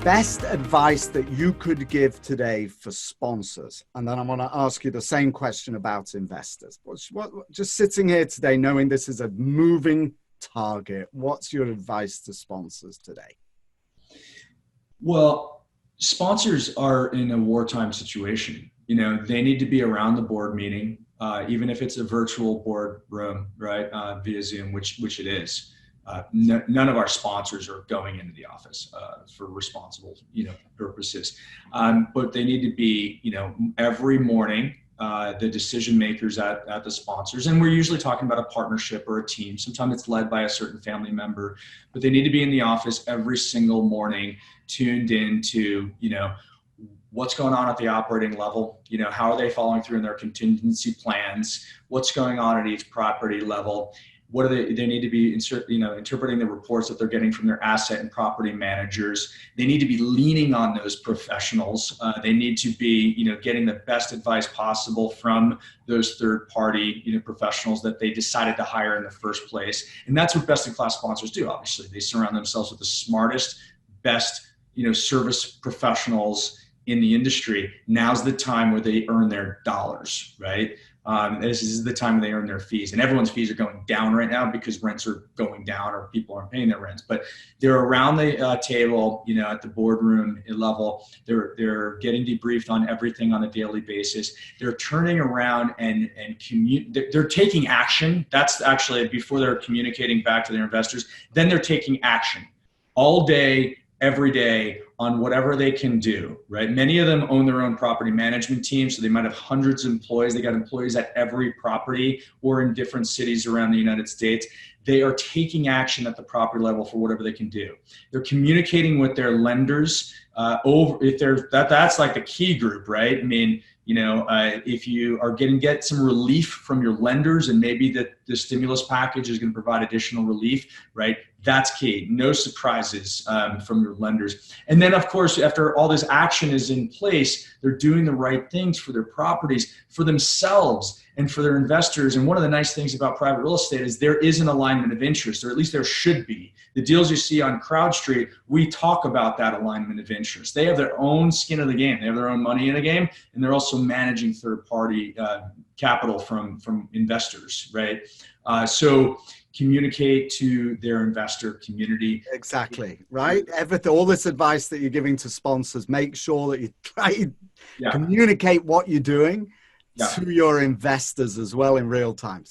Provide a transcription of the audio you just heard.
best advice that you could give today for sponsors? And then I'm going to ask you the same question about investors. Just sitting here today, knowing this is a moving target, what's your advice to sponsors today? Well, sponsors are in a wartime situation. You know, they need to be around the board meeting, even if it's a virtual board room, right, via Zoom, which it is. None of our sponsors are going into the office for responsible, purposes. But they need to be, every morning, the decision makers at the sponsors. And we're usually talking about a partnership or a team. Sometimes it's led by a certain family member, but they need to be in the office every single morning, tuned in to, what's going on at the operating level, how are they following through in their contingency plans, what's going on at each property level. What do they need to be interpreting the reports that they're getting from their asset and property managers. They need to be leaning on those professionals. They need to be, getting the best advice possible from those third party, professionals that they decided to hire in the first place. And that's what best in class sponsors do. Obviously, they surround themselves with the smartest, best, service professionals in the industry. Now's the time where they earn their dollars, right? This is the time when they earn their fees, and everyone's fees are going down right now because rents are going down or people aren't paying their rents. But they're around the table, at the boardroom level. They're getting debriefed on everything on a daily basis. They're turning around and they're taking action. That's actually before they're communicating back to their investors. Then they're taking action all day, every day, on whatever they can do, right? Many of them own their own property management team, so they might have hundreds of employees. They got employees at every property or in different cities around the United States. They are taking action at the property level for whatever they can do. They're communicating with their lenders that's like the key group, right? I mean, if you are get some relief from your lenders, and maybe the stimulus package is going to provide additional relief, right? That's key. No surprises from your lenders. And then, of course, after all this action is in place, they're doing the right things for their properties, for themselves, and for their investors. And one of the nice things about private real estate is there is an alignment of interest, or at least there should be. The deals you see on CrowdStreet, we talk about that alignment of interest. They have their own skin in the game. They have their own money in the game, and they're also managing third-party capital from investors, right? So communicate to their investor community. Exactly, right? All this advice that you're giving to sponsors, make sure that you try to communicate what you're doing to your investors as well in real time.